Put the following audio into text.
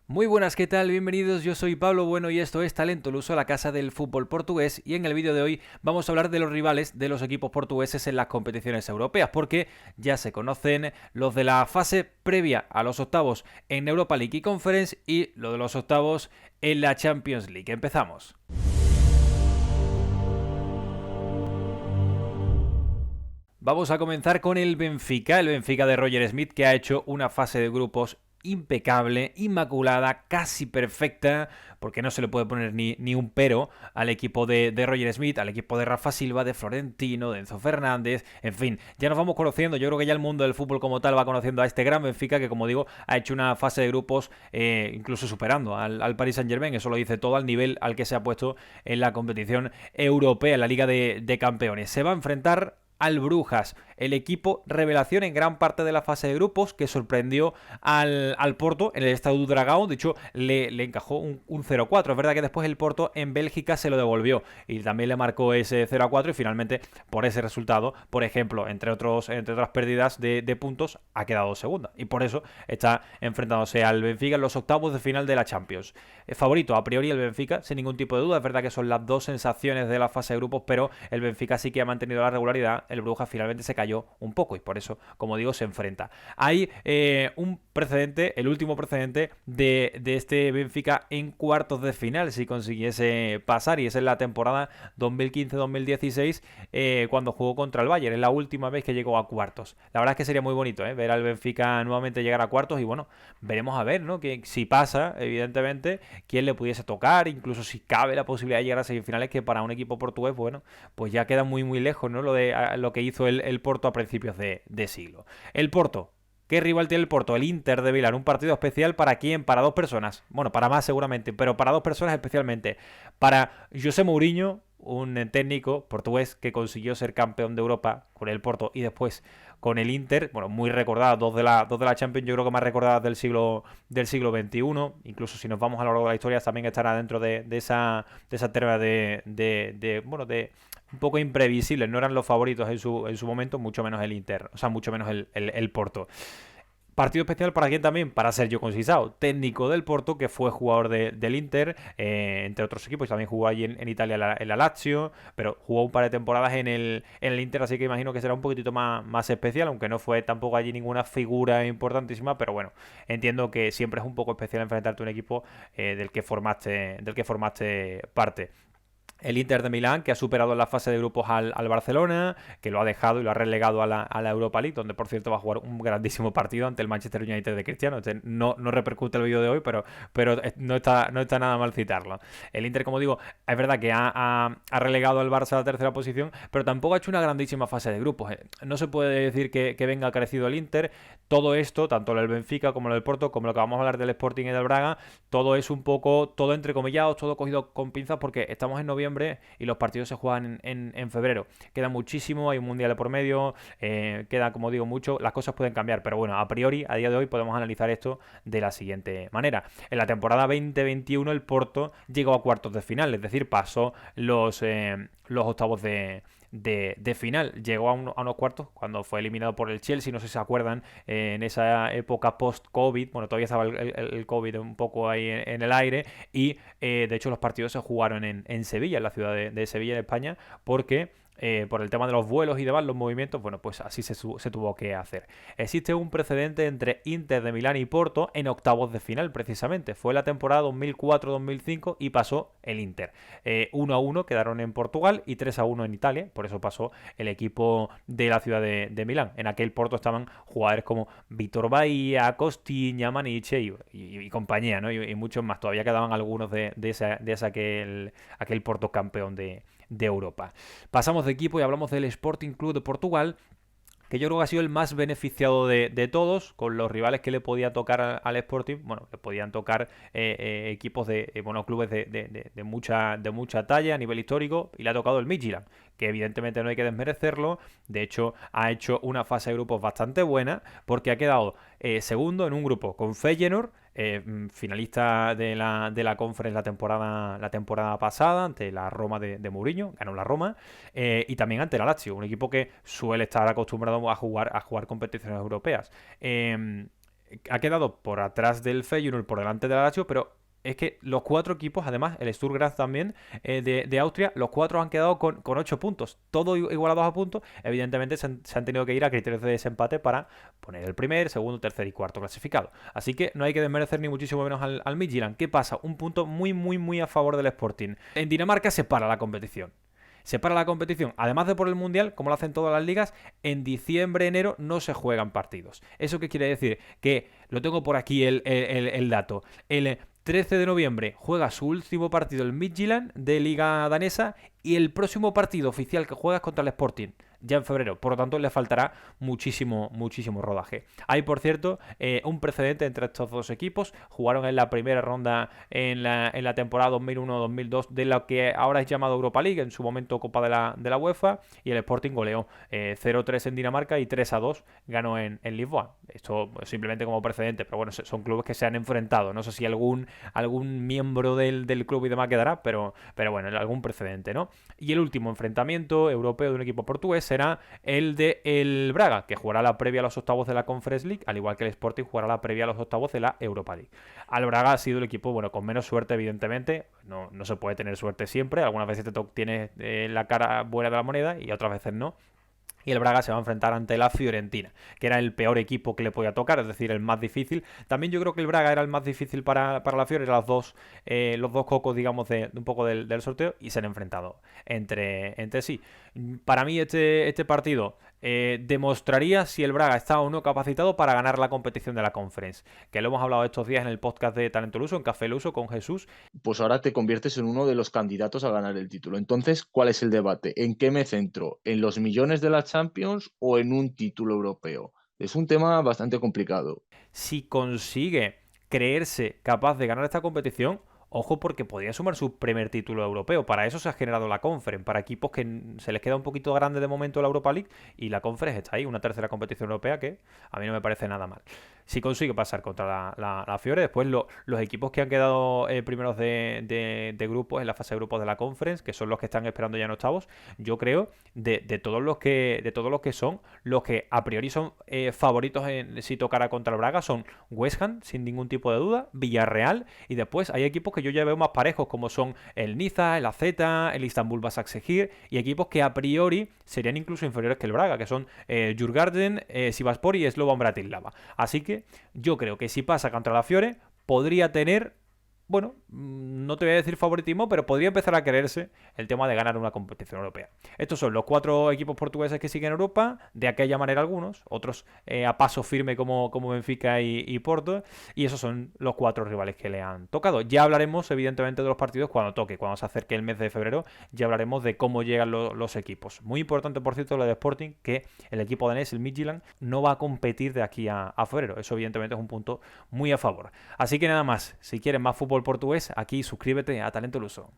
Muy buenas, ¿qué tal? Bienvenidos, yo soy Pablo Bueno y esto es Talento Luso, la casa del fútbol portugués, y en el vídeo de hoy vamos a hablar de los rivales de los equipos portugueses en las competiciones europeas, porque ya se conocen los de la fase previa a los octavos en Europa League y Conference y lo de los octavos en la Champions League. Empezamos. Vamos a comenzar con el Benfica de Roger Smith, que ha hecho una fase de grupos impecable, inmaculada, casi perfecta, porque no se le puede poner ni un pero al equipo de Roger Smith, al equipo de Rafa Silva, de Florentino, de Enzo Fernández, en fin, ya nos vamos conociendo. Yo creo que ya el mundo del fútbol como tal va conociendo a este gran Benfica que, como digo, ha hecho una fase de grupos incluso superando al Paris Saint-Germain. Eso lo dice todo al nivel al que se ha puesto en la competición europea, en la Liga de Campeones. Se va a enfrentar al Brujas, el equipo revelación en gran parte de la fase de grupos, que sorprendió al Porto en el Estadio do Dragão. De hecho, le encajó un 0-4. Es verdad que después el Porto en Bélgica se lo devolvió y también le marcó ese 0-4, y finalmente por ese resultado, por ejemplo, entre otras pérdidas de puntos, ha quedado segunda y por eso está enfrentándose al Benfica en los octavos de final de la Champions. Favorito a priori el Benfica, sin ningún tipo de duda. Es verdad que son las dos sensaciones de la fase de grupos, pero el Benfica sí que ha mantenido la regularidad. El Brujas finalmente se cayó un poco y por eso, como digo, se enfrenta. Hay un precedente, el último precedente de este Benfica en cuartos de final, si consiguiese pasar, y es en la temporada 2015-2016, cuando jugó contra el Bayern. Es la última vez que llegó a cuartos. La verdad es que sería muy bonito ver al Benfica nuevamente llegar a cuartos, y bueno, veremos a ver, ¿no? Que si pasa, evidentemente, quién le pudiese tocar, incluso si cabe la posibilidad de llegar a semifinales, que para un equipo portugués, bueno, pues ya queda muy muy lejos, ¿no? Lo que hizo el Porto a principios de siglo. El Porto, ¿qué rival tiene el Porto? El Inter de Milán. Un partido especial para quién, para dos personas. Bueno, para más seguramente, pero para dos personas especialmente. Para José Mourinho, un técnico portugués que consiguió ser campeón de Europa con el Porto y después con el Inter. Bueno, muy recordadas, dos de la Champions, yo creo que más recordadas del siglo XXI. Incluso si nos vamos a lo largo de la historia, también estará dentro de esa terna de un poco imprevisibles. No eran los favoritos en su momento, mucho menos el Inter, o sea, mucho menos el Porto. Partido especial para quién también, para Sergio Conceição, técnico del Porto, que fue jugador del Inter, entre otros equipos. También jugó allí en Italia en la Lazio, pero jugó un par de temporadas en el Inter, así que imagino que será un poquitito más especial, aunque no fue tampoco allí ninguna figura importantísima. Pero bueno, entiendo que siempre es un poco especial enfrentarte a un equipo del que formaste parte. El Inter de Milán, que ha superado en la fase de grupos al Barcelona, que lo ha dejado y lo ha relegado a la Europa League, donde por cierto va a jugar un grandísimo partido ante el Manchester United de Cristiano. No repercute el vídeo de hoy, pero no está nada mal citarlo. El Inter, como digo, es verdad que ha relegado al Barça a la tercera posición, pero tampoco ha hecho una grandísima fase de grupos. No se puede decir que venga crecido el Inter. Todo esto, tanto lo del Benfica como lo del Porto, como lo que vamos a hablar del Sporting y del Braga, todo es un poco, todo entrecomillado, todo cogido con pinzas, porque estamos en noviembre y los partidos se juegan en febrero. Queda muchísimo, hay un mundial de por medio, queda, como digo, mucho. Las cosas pueden cambiar, pero bueno, a priori, a día de hoy, podemos analizar esto de la siguiente manera. En la temporada 2021 el Porto llegó a cuartos de final, es decir, pasó los octavos de final. Llegó a unos cuartos cuando fue eliminado por el Chelsea. No sé si se acuerdan, en esa época post-COVID. Bueno, todavía estaba el COVID un poco ahí en el aire. Y de hecho los partidos se jugaron en Sevilla, en la ciudad de Sevilla, en España, porque por el tema de los vuelos y demás, los movimientos, bueno, pues así se tuvo que hacer. Existe un precedente entre Inter de Milán y Porto en octavos de final, precisamente. Fue la temporada 2004-2005 y pasó el Inter. 1-1 quedaron en Portugal y 3-1 en Italia. Por eso pasó el equipo de la ciudad de Milán. En aquel Porto estaban jugadores como Vitor Bahía, Costinha, Maniche y compañía, ¿no? Y muchos más. Todavía quedaban algunos de aquel Porto campeón de Europa. Pasamos de equipo y hablamos del Sporting Club de Portugal, que yo creo que ha sido el más beneficiado de todos, con los rivales que le podía tocar al Sporting. Bueno, le podían tocar equipos clubes de mucha talla a nivel histórico, y le ha tocado el Midtjylland, que evidentemente no hay que desmerecerlo. De hecho, ha hecho una fase de grupos bastante buena, porque ha quedado segundo en un grupo con Feyenoord, finalista de la Conference la temporada pasada, ante la Roma de Mourinho. Ganó la Roma, y también ante la Lazio, un equipo que suele estar acostumbrado a jugar competiciones europeas. ha quedado por atrás del Feyenoord, por delante del Lazio, pero es que los 4 equipos, además, el Sturm Graz también, de Austria, los 4 han quedado con 8 puntos, todos igualados a puntos. Evidentemente se han tenido que ir a criterios de desempate para poner el primer, segundo, tercer y cuarto clasificado. Así que no hay que desmerecer ni muchísimo menos al Midtjylland. ¿Qué pasa? Un punto muy, muy, muy a favor del Sporting. En Dinamarca se para la competición. Se para la competición, además de por el Mundial, como lo hacen todas las ligas, en diciembre, enero no se juegan partidos. ¿Eso qué quiere decir? Que, lo tengo por aquí el dato, el 13 de noviembre juega su último partido el Midtjylland de Liga Danesa y el próximo partido oficial que juega es contra el Sporting, ya en febrero. Por lo tanto, le faltará muchísimo, muchísimo rodaje. Hay, por cierto, un precedente entre estos dos equipos. Jugaron en la primera ronda en la temporada 2001-2002 de lo que ahora es llamado Europa League, en su momento Copa de la UEFA, y el Sporting goleó 0-3 en Dinamarca y 3-2 ganó en Lisboa. Esto simplemente como precedente, pero bueno, son clubes que se han enfrentado. No sé si algún miembro del club y demás quedará, pero bueno, algún precedente, ¿no? Y el último enfrentamiento europeo de un equipo portugués será el de el Braga, que jugará la previa a los octavos de la Conference League, al igual que el Sporting jugará la previa a los octavos de la Europa League. Al Braga ha sido el equipo, bueno, con menos suerte, evidentemente. No se puede tener suerte siempre. Algunas veces tienes la cara buena de la moneda y otras veces no. Y el Braga se va a enfrentar ante la Fiorentina, que era el peor equipo que le podía tocar, es decir, el más difícil. También yo creo que el Braga era el más difícil para la Fiore, eran los dos cocos, digamos, de un poco del sorteo, y se han enfrentado entre sí. Para mí este partido demostraría si el Braga está o no capacitado para ganar la competición de la Conference, que lo hemos hablado estos días en el podcast de Talento Luso, en Café Luso, con Jesús. Pues ahora te conviertes en uno de los candidatos a ganar el título. Entonces, ¿cuál es el debate? ¿En qué me centro? ¿En los millones de la Champions o en un título europeo? Es un tema bastante complicado. Si consigue creerse capaz de ganar esta competición, ojo, porque podría sumar su primer título europeo. Para eso se ha generado la Conference, para equipos que se les queda un poquito grande de momento la Europa League, y la Conference está ahí, una tercera competición europea que a mí no me parece nada mal. Si consigue pasar contra la Fiore, después los equipos que han quedado primeros de grupos, en la fase de grupos de la Conference, que son los que están esperando ya en octavos, yo creo, de todos los que son, los que a priori son favoritos si tocara contra el Braga, son West Ham, sin ningún tipo de duda, Villarreal, y después hay equipos que yo ya veo más parejos, como son el Niza, el AZ, el Istanbul Basaksehir, y equipos que a priori serían incluso inferiores que el Braga, que son Djurgården, Sivasspor y Slovan Bratislava. Así que yo creo que si pasa contra la Fiore, podría tener, bueno, no te voy a decir favoritismo, pero podría empezar a creerse el tema de ganar una competición europea. Estos son los 4 equipos portugueses que siguen Europa, de aquella manera algunos, otros a paso firme como Benfica y Porto, y esos son los 4 rivales que le han tocado. Ya hablaremos, evidentemente, de los partidos cuando toque, cuando se acerque el mes de febrero, ya hablaremos de cómo llegan los equipos. Muy importante, por cierto, lo de Sporting, que el equipo danés, el Midtjylland, no va a competir de aquí a febrero. Eso, evidentemente, es un punto muy a favor. Así que nada más, si quieres más fútbol portugués, aquí suscríbete a Talento Luso.